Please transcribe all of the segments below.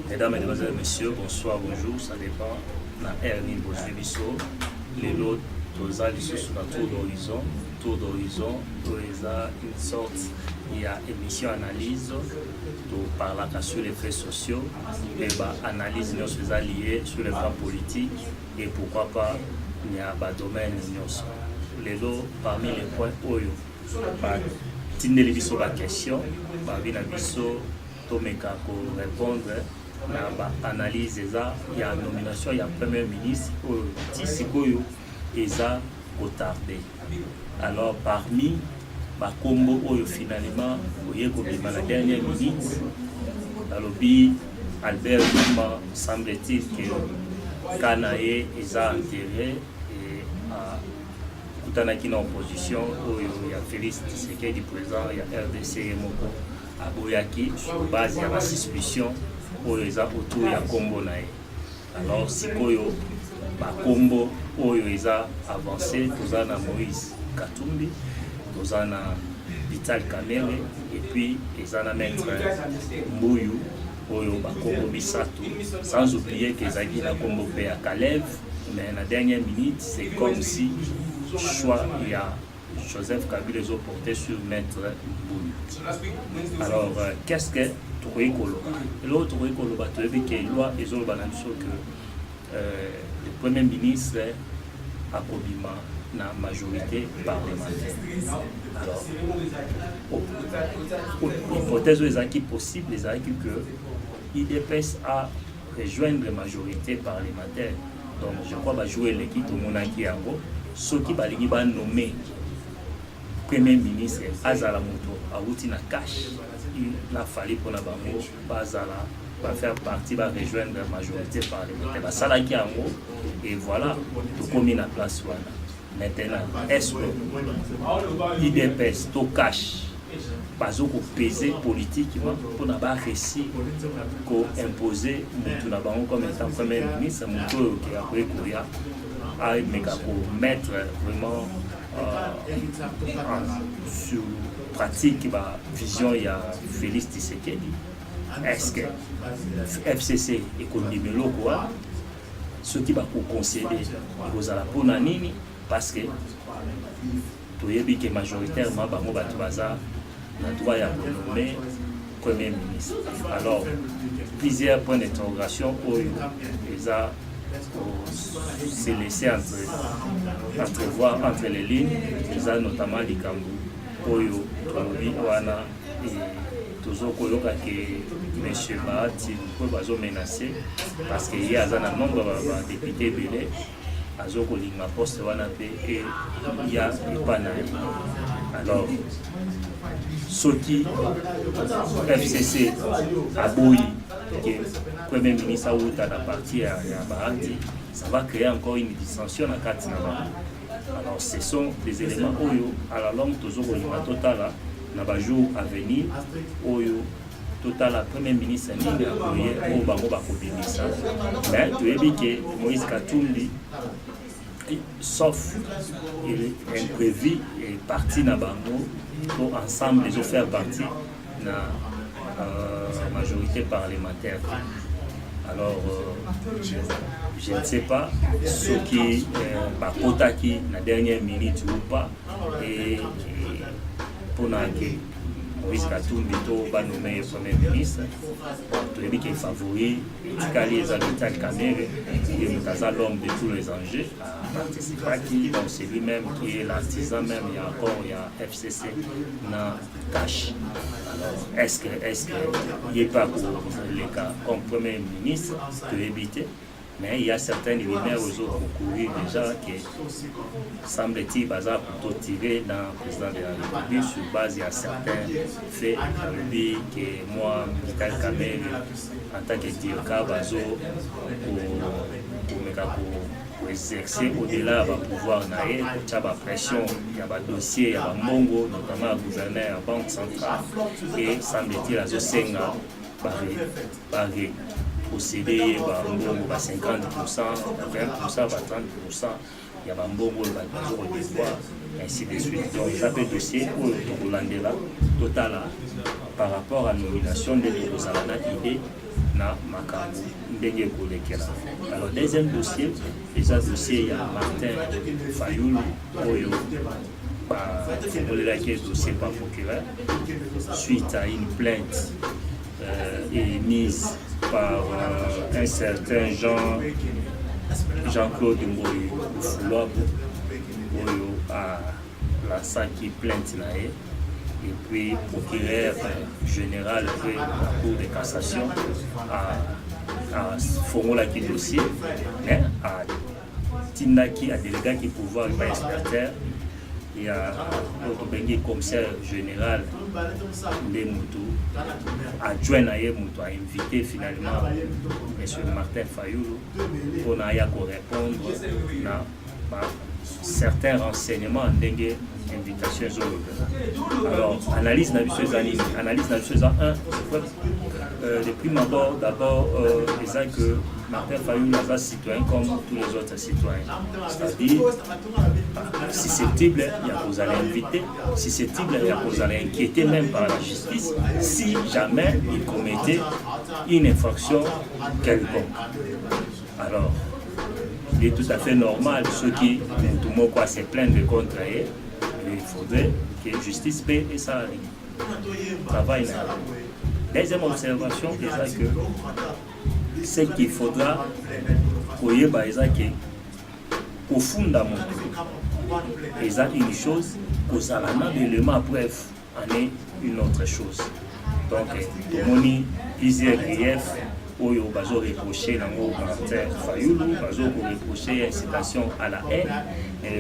Mesdames, Mesdemoiselles, Messieurs, bonsoir, bonjour, ça dépend. Na Ernie Bosubiso, les lots tozali sur la tour d'horizon. Tour d'horizon, une sorte, il y a émission analyse, to parler sur les faits sociaux, et analyse nous faisons liée sur le plan politique et pourquoi pas il y a un domaine les lots parmi les points oyo. Tindeli biso ba question, bina biso tomeka ko répondre na ba analyse eza ya nomination ya premier ministre oyo tisikoyo eza retardé. Alors parmi ba combo oyo finalement oye ko bima la dernière minute alobi Albert Duma semble-t-il que Kanaye eza enterré et kutanaki na opposition oyo ya Félix Tshisekedi président ya RDC moko aboyaki sur base ya la suspicion oyo eza autour ya kombo na ye. Alors sikoyo ba kombo oyo eza avancé toza na Moïse Katumbi, toza na Vital Kamerhe et puis eza na maître Mbuyu oyo ba kombo misato, sans oublier que ezaki na kombo pe ya Kalev, mais na dernière minute c'est comme si choix il y a Joseph Kabila les ont porté sur maître Mbuyu. Alors qu'est-ce que Touré Koloba? L'autre Touré Koloba, tu as vu que loi et que le premier ministre a Kobima na majorité parlementaire. Alors, l'hypothèse est possible, les que l'IDPS a rejoindre la majorité parlementaire. Donc je crois que jouer l'équipe au Monaki Ango, ceux qui va nommer premier ministre Azala Moto Aouti na cash, il a fallu pour la bango Bazala va faire partie, va rejoindre la majorité parlementaire. Salaki Ango et voilà, tout comme la place voilà. Maintenant, est-ce que l'IDPS to cash pas au peser politiquement pour n'avoir réussi qu'imposer Moutouna Bango comme étant premier ministre, Moutou qui a pris Kouria à mettre vraiment sur pratique la vision il y a Félix Tshisekedi. Est-ce que FCC économie quoi ce qui va concéder aux Alaponanini parce que tu sais que majoritairement bango batu baza na droit ya nommer premier ministre. Alors plusieurs points d'interrogation oyo eza se laisser entrevoir entre les lignes, eza notamment likambo oyo tolobi wana toujours koloka que monsieur Bahati peut bazo menacer parce que y a un nombre de députés belé azo kolinga poste wana pe et y a epana. Alors ce qui FCC aboyi que premier ministre Aouta na partie à Bahati, ça va créer encore une dissension à Katina. Alors ce sont des éléments oyo à la longue toujours kolinga totala na ba jour à venir oyo total premier ministre Nini Akoye au bango bakobimisa. Mais tu as dit que Moïse Katumbi sauf imprévu et parti na bango pour ensemble les faire partie na majorité parlementaire. Alors je ne sais pas ce qui bakotaki na dernière minute ou pas et pour que Moïse Katumbi va nommer le premier ministre. Tu as dit qu'il favorise les Vital Kamerhe, qui est l'homme de tous les enjeux, à participer, donc c'est lui-même qui est l'artisan même, il y a encore il y a FCC dans cash. Alors est-ce qu'il n'y a pas pour les cas comme premier ministre de éviter? Mais il y a certaines rumeurs aux autres courir déjà qui semble-t-il bazar pour tirer dans le président de la République sur base de certains faits que moi, Vital Kamerhe, en tant que directeur bazo pour exercer au-delà du pouvoir naïe, pour faire la pression, il y a des dossiers, il y a des mongo, notamment le gouverneur de la Banque centrale, et semble-t-il à Zosenga, par procéder à 50%, 20%, 30%, il y a un bon rôle de devoir, ainsi de suite. Donc, ça peut dossier pour le Landela, total par rapport à la nomination de Kozalana idée na makambo ndenge kolekela. Alors deuxième dossier, les dossiers il y a Martin Fayoulou oyo le dossier par procureur suite à une plainte émise par un certain Jean-Claude Ngoyi Fouloabou oyo a lancé qui plainte na et puis procureur général de la Cour de cassation a formulé le dossier, mais a Tindaki a délégué qui pouvoir par inspecteur et a le commissaire général de Moutou adjoint à Moutou a invité finalement M. Martin Fayoulou pour répondre à certains renseignements dengue invitation. Alors, analyse na biso un, de prime abord, d'abord, disant que Martin Fayoulou est un citoyen comme tous les autres citoyens. C'est-à-dire, susceptible, il y a vous allez inviter, susceptible, il y a vous allez inquiéter même par la justice si jamais il commettait une infraction quelconque. Alors, il est tout à fait normal, ceux qui se plaignent contre eux, il faudrait que la justice paie et ça travaille. Deuxième observation, c'est que ce qu'il faudra qu'au fond de mon il y a une chose, aux alamans d'éléments à preuve en est une autre chose. Donc, on a plusieurs griefs. Oyo bazo reproché nango Martin Fayoulou, bazo reproché incitation à la haine,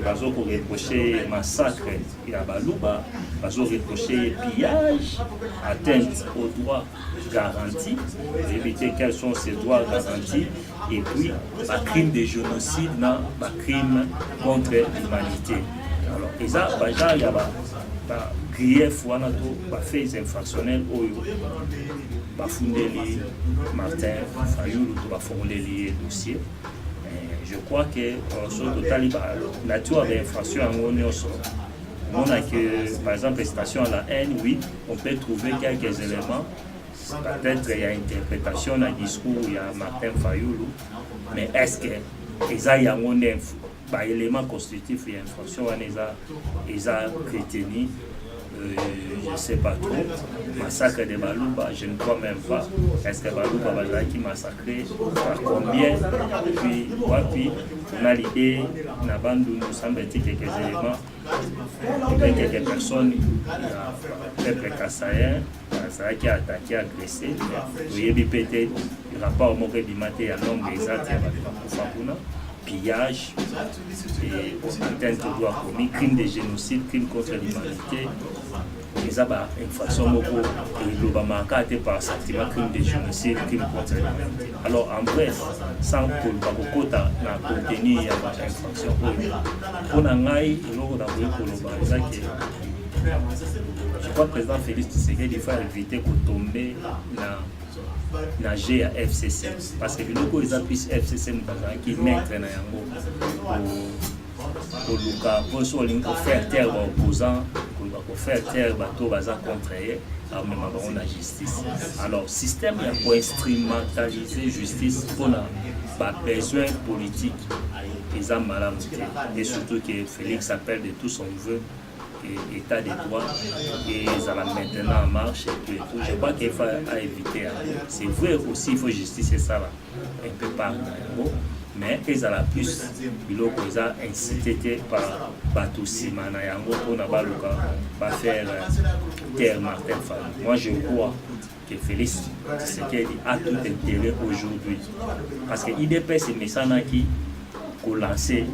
bazo reproché massacre à Balouba, bazo reproché pillage, atteinte aux droits garantis, éviter quels sont ces droits garantis, et puis un crime de génocide, un crime contre l'humanité. Alors, et ça, il y a grief wana to faits infractionnels oyo bafundeli Martin Fayoulou to bafondeli dossier. Je crois que sur total la nature d'infraction en nyonso on a que par exemple station à la haine, oui, on peut trouver quelques éléments. Peut-être il y a interprétation dans le discours, il y a Martin Fayoulou, mais est-ce que il y a un élément constitutif de l'infraction, ils ont crétini, je ne sais pas trop. Massacre de Balouba, je ne crois même pas. Est-ce que Balouba va qui massacré par combien? Puis on a l'idée, nous semble quelques éléments, quelques personnes, le peuple kassaïen, qui a attaqué, agressé. Vous avez peut-être le rapport au Moré du matin à l'homme des actes, pillage, et atteinte aux droits commis, crime de génocide, crime contre l'humanité. Les abats, infraction beaucoup, et globalement, par sentiment, crime de génocide, crime contre l'humanité. Alors, en bref, sans que le Bakokota n'a contenu l'infraction, on a eu je crois que le président Félix Tshisekedi il faut éviter qu'on tombe na G à FCC parce que les locaux ils appuient FCC qui mettent na yango pour Luka pour faire taire aux opposants pour faire taire bateau baza contre eux même avant la justice. Alors système il pour instrumentaliser justice pour la besoin politique ils ont mal et surtout que Félix appelle de tout son vœu état de droit et ça va maintenant en marche et tout. Je crois qu'il faut éviter. C'est vrai aussi, il faut justifier ça là, un peu par mais ils ont la plus, ils ont incité par Batousi Manayango pour ne faire terre Martin Fayoulou. Moi je crois que Félix Tshisekedi a tout intérêt aujourd'hui parce que l'IDP c'est Messana qui a lancé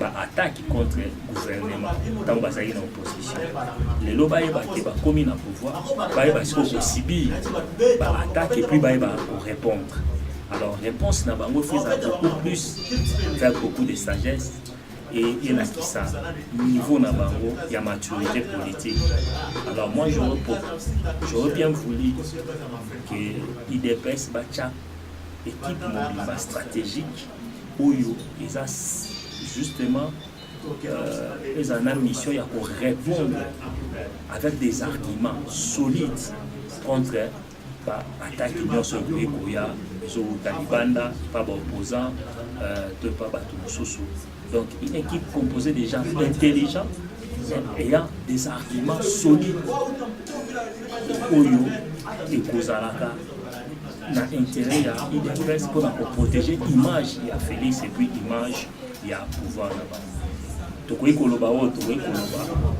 attaque contre le gouvernement tant que ça est dans l'opposition. Les lois qui sont commis dans le pouvoir, ils sont subir attaque et puis ils répondre. Alors, réponse n'a pas beaucoup plus, faire beaucoup de sagesse et il y a qui ça. Niveau Nabango, il y a maturité politique. Alors, moi, j'aurais bien voulu que l'IDPS bacha équipe mobile stratégique où ils ont justement ils ont une mission pour répondre avec des arguments solides contre l'attaque qui sur le Koya, les Talibanda, pas opposants, pas donc une équipe composée de gens intelligents ayant des arguments solides et Kozalaka n'a intérêt à l'IDPS pour protéger l'image de Félix et puis l'image du pouvoir là-bas.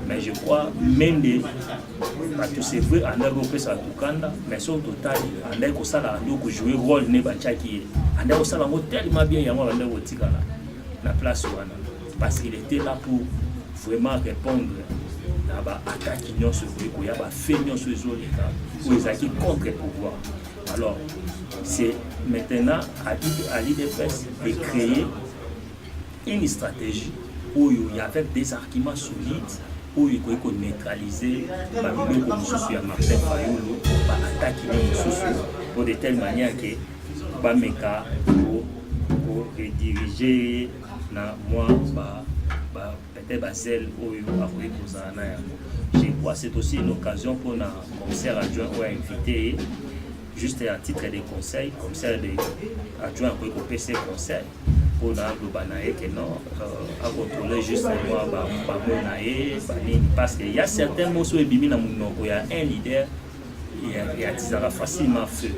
Mais je crois même que c'est vrai, on a repris ça mais sur le total, on a joué le rôle de Bachaki. On a tellement bien la place parce qu'il était là pour vraiment répondre à l'attaque qui nous sur le pouvoir, à faire sur les États, pour les acquis contre le pouvoir. Alors, c'est maintenant à l'IDPS de créer une stratégie où il y avait des arguments solides, où il faut neutraliser le Martin Fayulu, attaquer pour de telle manière que Bameka pour rediriger moi peut-être Basel ou je crois que c'est aussi une occasion pour le commissaire adjoint ou invité juste à titre de conseil, commissaire adjoint au PC conseil pour que non à contrôler juste moi parce qu'il y a certains mots sur il y a un leader il y a facilement feu.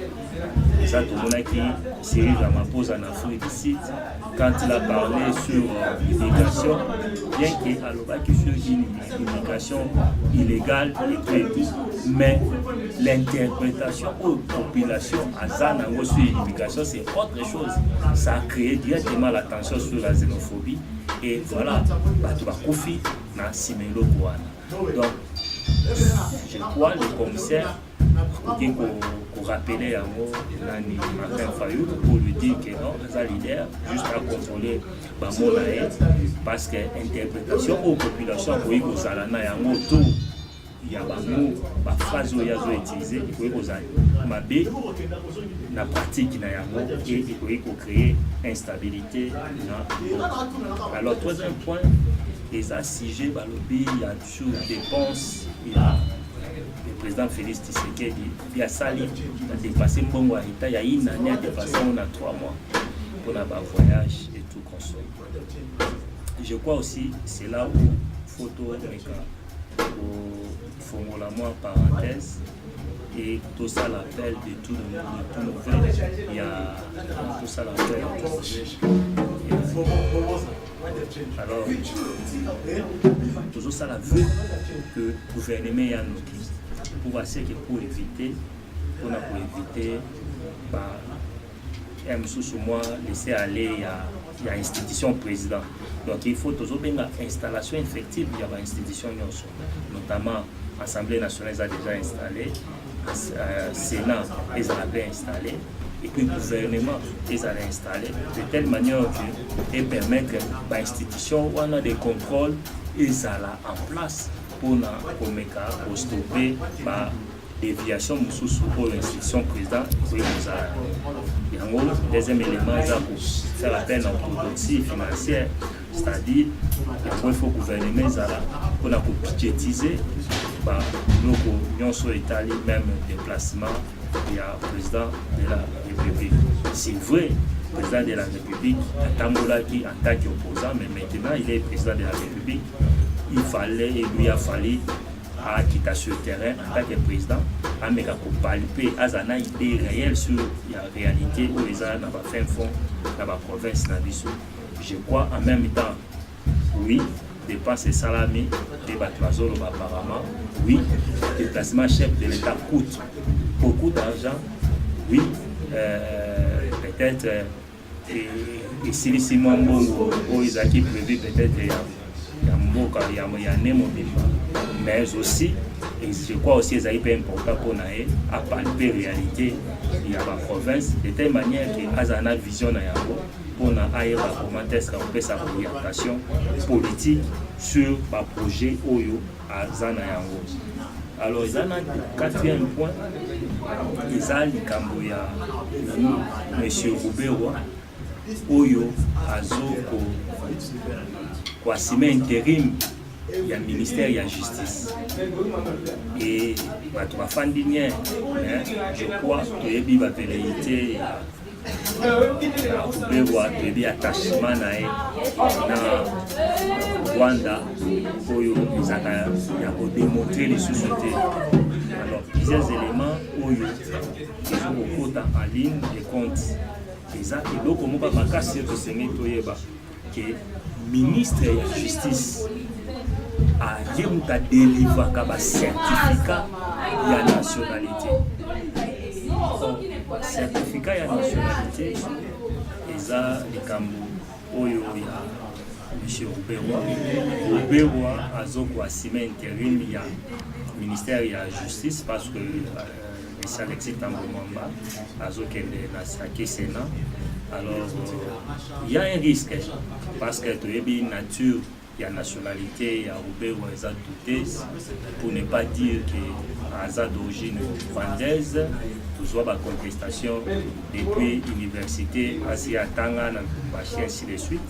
Ça, tout le monde qui Cyril Ramaphosa en Afrique ici, quand il a parlé sur l'immigration, bien qu'il y ait une immigration illégale et tout, mais l'interprétation aux populations à Zanango sur l'immigration, c'est autre chose. Ça a créé directement la tension sur la xénophobie et voilà, tu vas confier dans Simelo Kouana. Donc, je crois le commissaire pour rappeler à Martin Fayulu pour lui dire que non, les leader juste à contrôler parce que l'interprétation aux populations pour que Zalana et en autour il y a des phrases qui sont utilisées pour que la pratique et pour créer instabilité. Alors, troisième point, les assiégés, il y a toujours des dépenses. Le président Félix Tshisekedi, il a sali, il a dépassé le bon il y a une année, il a dépassé, on a 3 mois pour le voyage et tout console. Je crois aussi, c'est là où photo pour moi parenthèse et tout ça l'appel de tout nouvel. Il y a tout ça l'appel alors, toujours ça la veut que le gouvernement ait un outil pour voir ce qu'il pour éviter, sous moi laisser aller il y a institution président. Donc il faut toujours une installation effective, il y a une institution notamment l'Assemblée nationale a déjà installé, Sénat les avait installé. Et puis le gouvernement les a installés de telle manière que permettre que l'institution où on a des contrôles ils sont là en place pour stopper la déviation pour l'institution président. Il y a un deuxième élément pour faire appel à l'orthodoxie financière, c'est-à-dire qu'il faut que le gouvernement pour budgétiser l'Union sur l'Italie, même déplacement. Il y a le président de la République. C'est vrai, le président de la République, Tambola qui en tant qu'opposant, mais maintenant il est président de la République. Il lui a fallu quitter ce terrain en tant que président, à palper à une idée réelle sur la réalité où les gens n'ont pas fait fond dans la province. Je crois en même temps, oui, dépenses et salami, des bâtiments apparemment, oui, le déplacement chef de l'État coûte beaucoup d'argent, oui, peut-être, et si Simon Bongo, ou Isaki prévu peut-être, mais aussi, et je crois aussi que c'est important pour nous à palper la réalité de la province, de telle manière que Azana vision pour nous comment est-ce qu'on fait sa orientation politique sur le projet Oyo à Zanayango. Alors, il y a un quatrième point, il y a M. Roubero, Oyo, Azo, koasime intérim ya ministère ya justice et bato bafandi nie je crois toyebi baveleité kubewa toyebi attachement na ye na Rwanda oyo ezaka ya kodémontrer lisusu te. Alors plusieurs éléments oyo ezokokota en ligne de compte eza eloko moko makasi tosengi toyeba ke ministre ya justice ayemuka délivraka bacertificat ya nationalité. Certificat ya nationalité eza likambo oyo ya M. Ruberwa azokoasime intérim ya ministère ya justice parce que M. Alexis Thambwe Mwamba azokende na saki Sénat. Alors il y a un risque parce que toyebi nature ya nationalité ya Ruberwa eza douteuse, pour ne pas dire que aza d'origine rwandaise. Toujours la contestation depuis l'université, Asia-Tanga, ainsi de suite.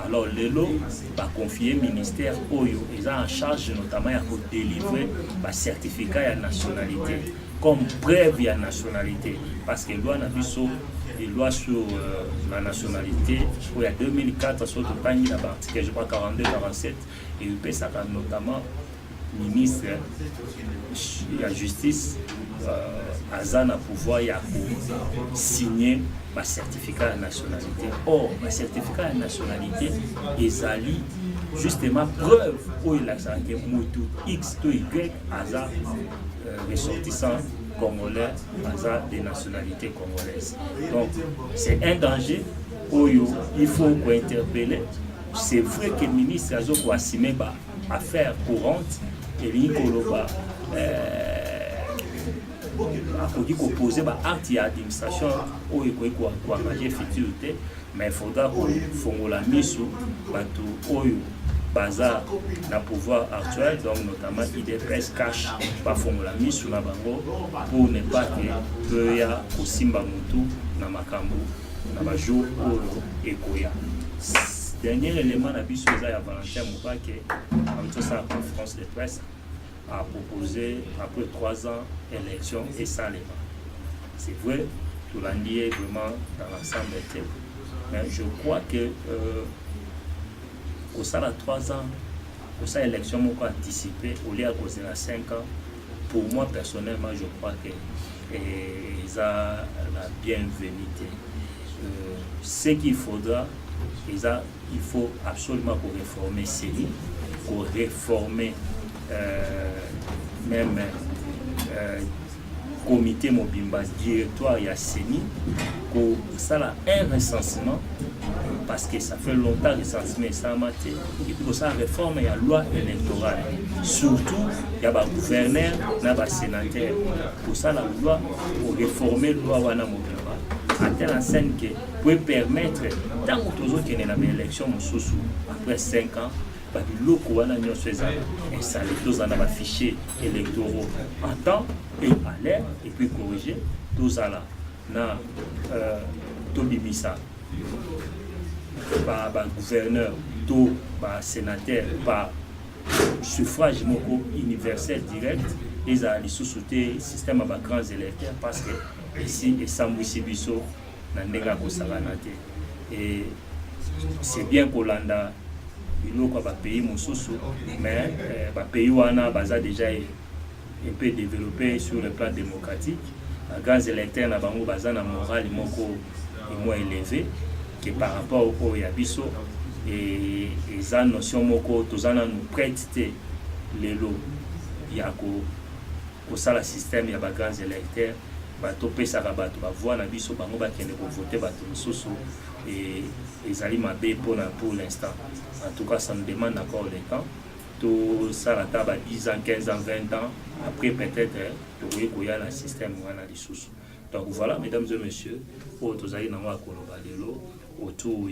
Alors, Lelo va confier au ministère Oyo, ils ont en charge notamment de délivrer un certificat de nationalité, comme preuve de nationalité. Parce que loi loi sur la nationalité, il y a 2004, sur le panier l'article, je crois 42-47, et il peut ça notamment ministre de la justice. Azana pouvoir signer un certificat de nationalité. Or, un certificat de nationalité est justement preuve où il a que Moutou X ou Y Aza ressortissant congolais, Aza des nationalités congolaises. Donc, c'est un danger où il faut interpeller. C'est vrai que le ministre a assimé affaire courante et l'Ikoloba. Il faut poser acte d'administration où il faut engager futurité, mais il faudra que la mise sur le bazar na pouvoir actuel, donc notamment IDPS cache pas la mise sur la bango pour ne pas que y a Simba Moutou na makambo na bajour et koya. Dernier élément na biso za ya Valentin Mubake avec sa conférence de presse a proposé après 3 ans d'élection et sans les bancs. C'est vrai, tout l'a dit vraiment dans l'ensemble des thèmes. Mais je crois que au sein de 3 ans, au sein de l'élection anticipée, au lieu de 5 ans, pour moi personnellement, je crois que ils ont la bienvenue. Ce qu'il faudra, il faut absolument pour réformer CENI, pour réformer même comité mobimba directoire ya CENI pour ça là un recensement parce que ça fait longtemps que recensement ça maté et puis pour ça réforme il y a loi électorale surtout il y a ba gouverneur na ba sénateur pour ça la loi pour réformer loi wana mobimba à telle enseigne que peut permettre tant que toujours qu'il y a une élection après 5 ans biloko wana nyonso ezala installé tozala na fichier électoraux en temps et à l'air et puis corriger tozala na tobimisa ba gouverneur to ba sénateur par suffrage moko universel direct ezala lisusu te système ba grands électeurs parce que ici esambwisi biso na ndenge ya kosangana te et c'est bien kolanda biloko ba pays mosusu mais ba pays wana baza déjà un peu développé sur le plan démocratique. Les grands électeurs na bango baza na morale moko moins élevé que par rapport au yabiso et za notion moko tozana nous prête les lots yako ko sala système ya ba grands électeurs bato pesa ka bato ba voix na biso bango ba kende ko voter bato mosusu et ezali mabe pour l'instant. En tout cas, ça nous demande encore le temps. Tout ça, la table à 10 ans, 15 ans, 20 ans. Après, peut-être, il y a le système sous. Donc voilà, mesdames et messieurs, autour il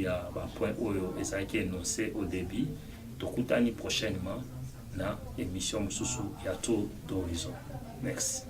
y a un point où il est énoncé au début. Donc, prochainement, dans l'émission sous, il y a tout d'horizon. Merci.